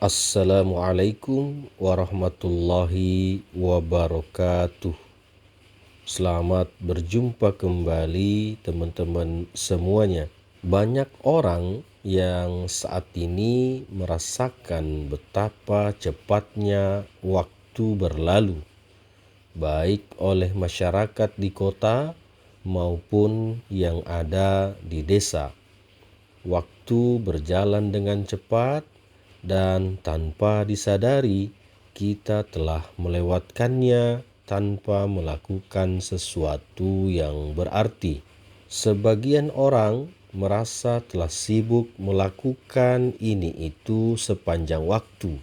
Assalamualaikum warahmatullahi wabarakatuh. Selamat berjumpa kembali teman-teman semuanya. Banyak orang yang saat ini merasakan betapa cepatnya waktu berlalu, baik oleh masyarakat di kota maupun yang ada di desa. Waktu berjalan dengan cepat dan tanpa disadari kita telah melewatkannya tanpa melakukan sesuatu yang berarti. Sebagian orang merasa telah sibuk melakukan ini itu sepanjang waktu,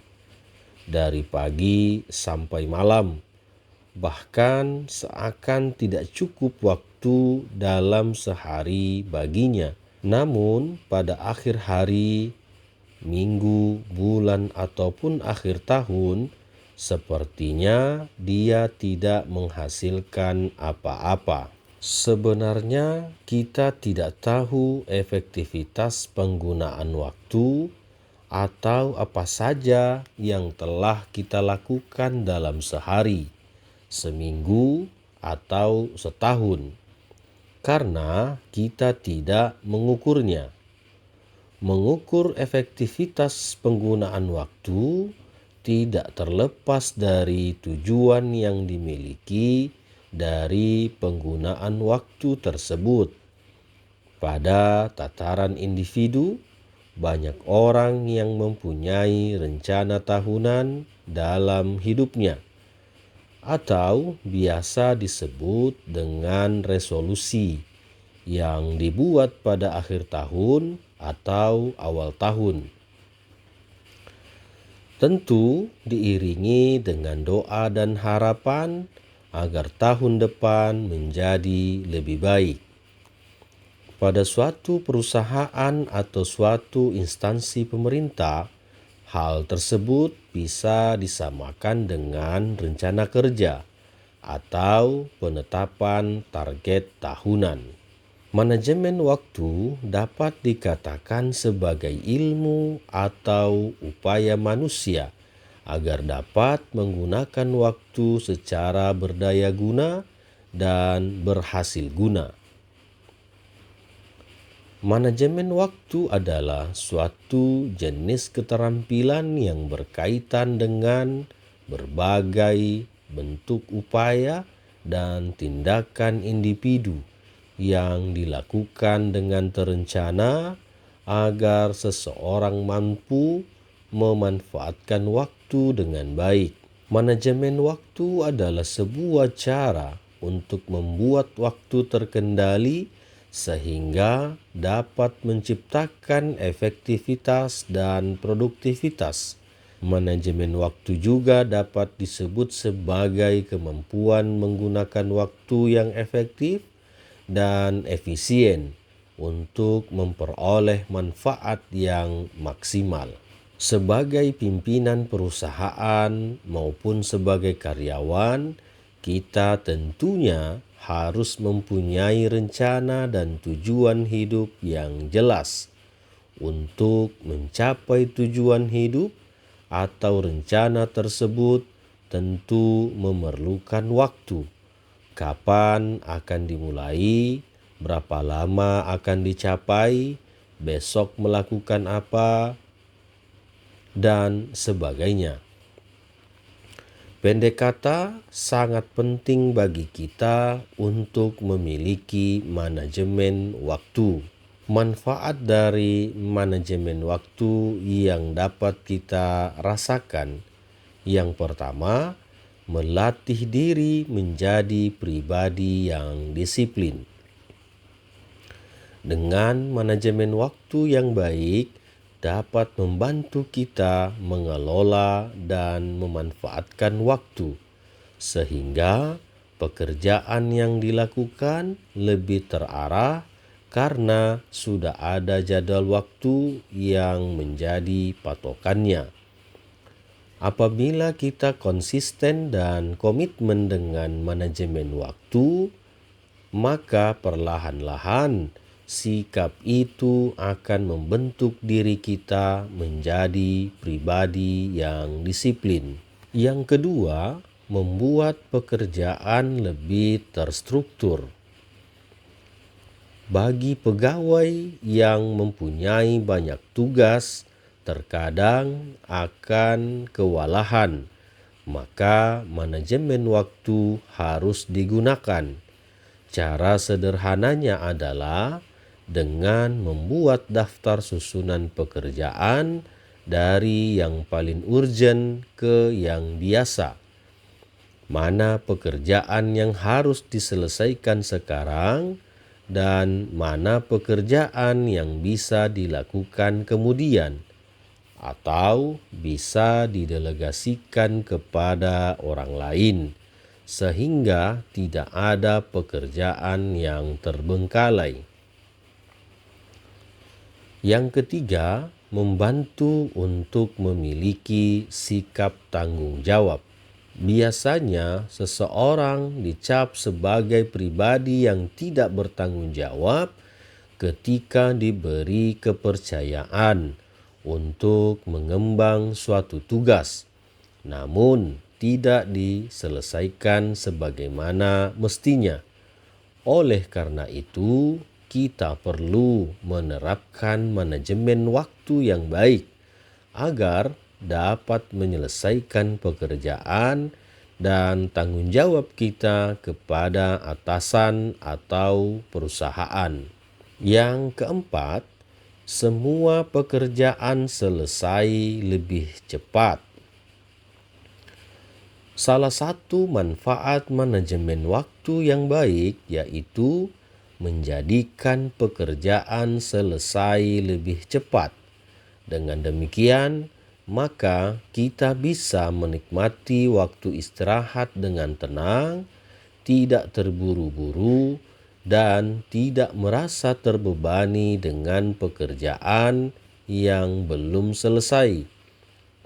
dari pagi sampai malam, bahkan seakan tidak cukup waktu dalam sehari baginya. Namun pada akhir hari, minggu, bulan, ataupun akhir tahun, sepertinya dia tidak menghasilkan apa-apa. Sebenarnya kita tidak tahu efektivitas penggunaan waktu atau apa saja yang telah kita lakukan dalam sehari, seminggu, atau setahun, karena kita tidak mengukurnya. Mengukur efektivitas penggunaan waktu tidak terlepas dari tujuan yang dimiliki dari penggunaan waktu tersebut. Pada tataran individu, banyak orang yang mempunyai rencana tahunan dalam hidupnya, atau biasa disebut dengan resolusi, yang dibuat pada akhir tahun atau awal tahun. Tentu diiringi dengan doa dan harapan agar tahun depan menjadi lebih baik. Pada suatu perusahaan atau suatu instansi pemerintah, hal tersebut bisa disamakan dengan rencana kerja atau penetapan target tahunan. Manajemen waktu dapat dikatakan sebagai ilmu atau upaya manusia agar dapat menggunakan waktu secara berdaya guna dan berhasil guna. Manajemen waktu adalah suatu jenis keterampilan yang berkaitan dengan berbagai bentuk upaya dan tindakan individu yang dilakukan dengan terencana agar seseorang mampu memanfaatkan waktu dengan baik. Manajemen waktu adalah sebuah cara untuk membuat waktu terkendali sehingga dapat menciptakan efektivitas dan produktivitas. Manajemen waktu juga dapat disebut sebagai kemampuan menggunakan waktu yang efektif dan efisien untuk memperoleh manfaat yang maksimal. Sebagai pimpinan perusahaan maupun sebagai karyawan, kita tentunya harus mempunyai rencana dan tujuan hidup yang jelas. Untuk mencapai tujuan hidup atau rencana tersebut tentu memerlukan waktu. Kapan akan dimulai, berapa lama akan dicapai, besok melakukan apa, dan sebagainya. Pendek kata, sangat penting bagi kita untuk memiliki manajemen waktu. Manfaat dari manajemen waktu yang dapat kita rasakan, yang pertama, melatih diri menjadi pribadi yang disiplin. Dengan manajemen waktu yang baik dapat membantu kita mengelola dan memanfaatkan waktu, sehingga pekerjaan yang dilakukan lebih terarah karena sudah ada jadwal waktu yang menjadi patokannya. Apabila kita konsisten dan komitmen dengan manajemen waktu, maka perlahan-lahan sikap itu akan membentuk diri kita menjadi pribadi yang disiplin. Yang kedua, membuat pekerjaan lebih terstruktur. Bagi pegawai yang mempunyai banyak tugas, terkadang akan kewalahan, maka manajemen waktu harus digunakan. Cara sederhananya adalah dengan membuat daftar susunan pekerjaan dari yang paling urgent ke yang biasa. Mana pekerjaan yang harus diselesaikan sekarang dan mana pekerjaan yang bisa dilakukan kemudian atau bisa didelegasikan kepada orang lain, sehingga tidak ada pekerjaan yang terbengkalai. Yang ketiga, membantu untuk memiliki sikap tanggung jawab. Biasanya seseorang dicap sebagai pribadi yang tidak bertanggung jawab ketika diberi kepercayaan untuk mengemban suatu tugas, namun tidak diselesaikan sebagaimana mestinya. Oleh karena itu, kita perlu menerapkan manajemen waktu yang baik agar dapat menyelesaikan pekerjaan dan tanggung jawab kita kepada atasan atau perusahaan. Yang keempat, semua pekerjaan selesai lebih cepat. Salah satu manfaat manajemen waktu yang baik yaitu menjadikan pekerjaan selesai lebih cepat. Dengan demikian, maka kita bisa menikmati waktu istirahat dengan tenang, tidak terburu-buru, dan tidak merasa terbebani dengan pekerjaan yang belum selesai.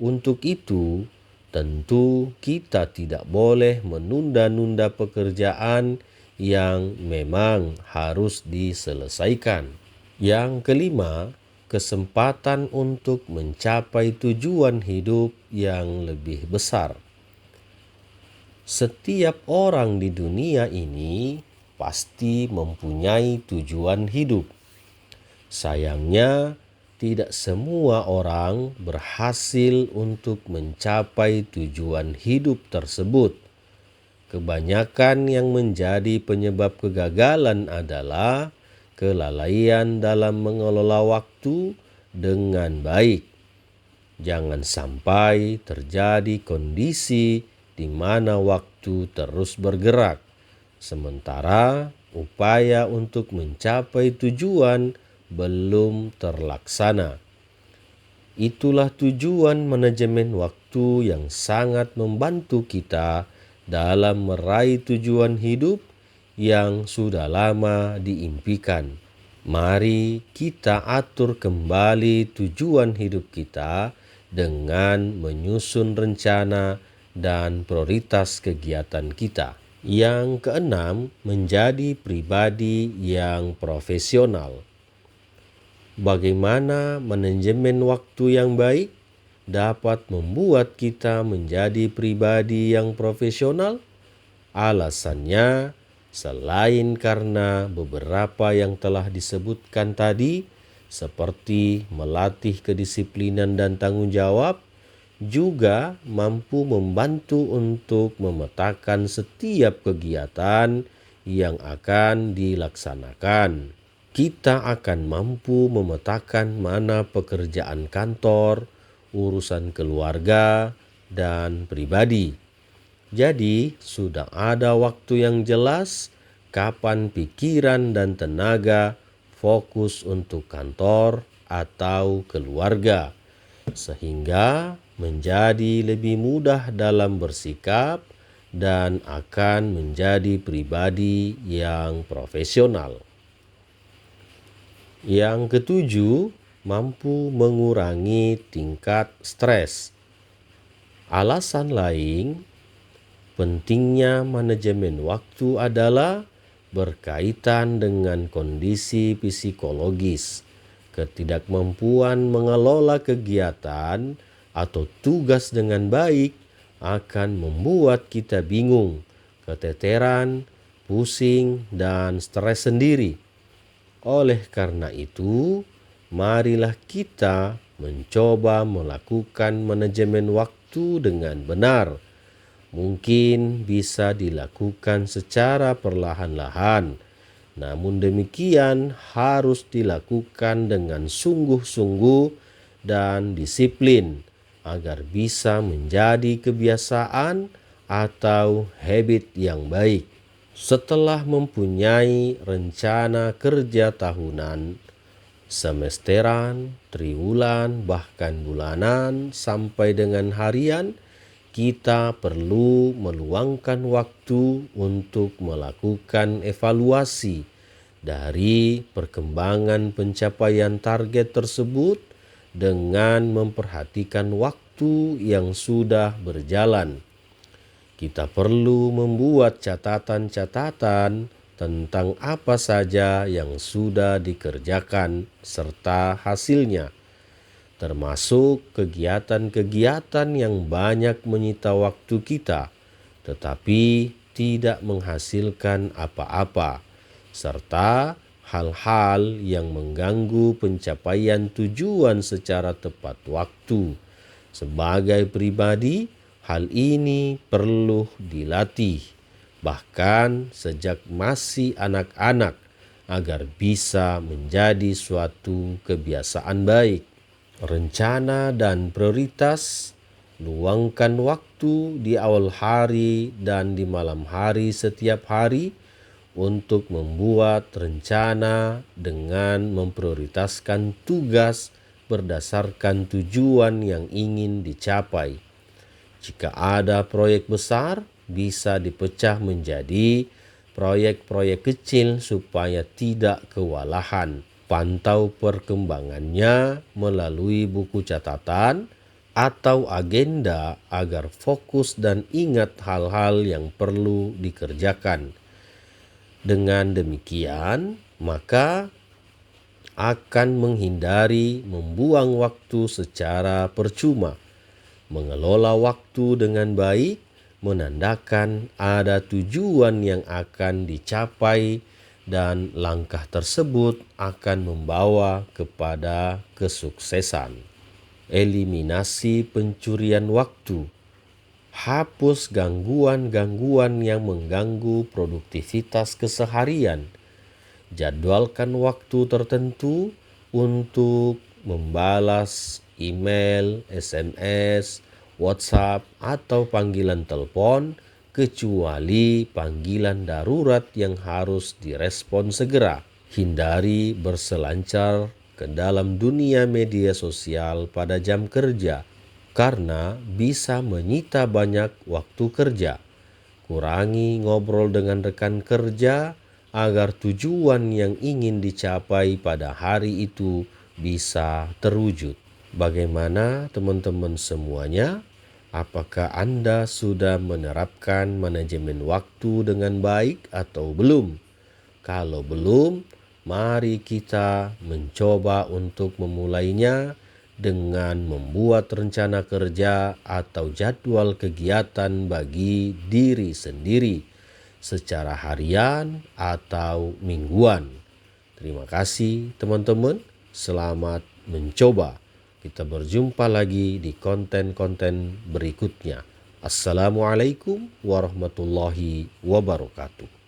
Untuk itu, tentu kita tidak boleh menunda-nunda pekerjaan yang memang harus diselesaikan. Yang kelima, kesempatan untuk mencapai tujuan hidup yang lebih besar. Setiap orang di dunia ini pasti mempunyai tujuan hidup. Sayangnya, tidak semua orang berhasil untuk mencapai tujuan hidup tersebut. Kebanyakan yang menjadi penyebab kegagalan adalah kelalaian dalam mengelola waktu dengan baik. Jangan sampai terjadi kondisi di mana waktu terus bergerak, sementara upaya untuk mencapai tujuan belum terlaksana. Itulah tujuan manajemen waktu yang sangat membantu kita dalam meraih tujuan hidup yang sudah lama diimpikan. Mari kita atur kembali tujuan hidup kita dengan menyusun rencana dan prioritas kegiatan kita. Yang keenam, menjadi pribadi yang profesional. Bagaimana manajemen waktu yang baik dapat membuat kita menjadi pribadi yang profesional? Alasannya, selain karena beberapa yang telah disebutkan tadi, seperti melatih kedisiplinan dan tanggung jawab, juga mampu membantu untuk memetakan setiap kegiatan yang akan dilaksanakan. Kita akan mampu memetakan mana pekerjaan kantor, urusan keluarga, dan pribadi. Jadi, sudah ada waktu yang jelas kapan pikiran dan tenaga fokus untuk kantor atau keluarga, sehingga menjadi lebih mudah dalam bersikap dan akan menjadi pribadi yang profesional. Yang ketujuh, mampu mengurangi tingkat stres. Alasan lain pentingnya manajemen waktu adalah berkaitan dengan kondisi psikologis. Ketidakmampuan mengelola kegiatan atau tugas dengan baik akan membuat kita bingung, keteteran, pusing, dan stres sendiri. Oleh karena itu, marilah kita mencoba melakukan manajemen waktu dengan benar. Mungkin bisa dilakukan secara perlahan-lahan, namun demikian harus dilakukan dengan sungguh-sungguh dan disiplin agar bisa menjadi kebiasaan atau habit yang baik. Setelah mempunyai rencana kerja tahunan, semesteran, triwulan, bahkan bulanan, sampai dengan harian, kita perlu meluangkan waktu untuk melakukan evaluasi dari perkembangan pencapaian target tersebut dengan memperhatikan waktu yang sudah berjalan. Kita perlu membuat catatan-catatan tentang apa saja yang sudah dikerjakan serta hasilnya, termasuk kegiatan-kegiatan yang banyak menyita waktu kita, tetapi tidak menghasilkan apa-apa, serta hal-hal yang mengganggu pencapaian tujuan secara tepat waktu. Sebagai pribadi, hal ini perlu dilatih, bahkan sejak masih anak-anak, agar bisa menjadi suatu kebiasaan baik. Rencana dan prioritas, luangkan waktu di awal hari dan di malam hari setiap hari untuk membuat rencana dengan memprioritaskan tugas berdasarkan tujuan yang ingin dicapai. Jika ada proyek besar, bisa dipecah menjadi proyek-proyek kecil supaya tidak kewalahan. Pantau perkembangannya melalui buku catatan atau agenda agar fokus dan ingat hal-hal yang perlu dikerjakan. Dengan demikian, maka akan menghindari membuang waktu secara percuma. Mengelola waktu dengan baik menandakan ada tujuan yang akan dicapai dan langkah tersebut akan membawa kepada kesuksesan. Eliminasi pencurian waktu. Hapus gangguan-gangguan yang mengganggu produktivitas keseharian. Jadwalkan waktu tertentu untuk membalas email, SMS, WhatsApp, atau panggilan telepon, kecuali panggilan darurat yang harus direspon segera. Hindari berselancar ke dalam dunia media sosial pada jam kerja, karena bisa menyita banyak waktu kerja. Kurangi ngobrol dengan rekan kerja agar tujuan yang ingin dicapai pada hari itu bisa terwujud. Bagaimana teman-teman semuanya? Apakah Anda sudah menerapkan manajemen waktu dengan baik atau belum? Kalau belum, mari kita mencoba untuk memulainya dengan membuat rencana kerja atau jadwal kegiatan bagi diri sendiri secara harian atau mingguan. Terima kasih teman-teman, selamat mencoba. Kita berjumpa lagi di konten-konten berikutnya. Assalamualaikum warahmatullahi wabarakatuh.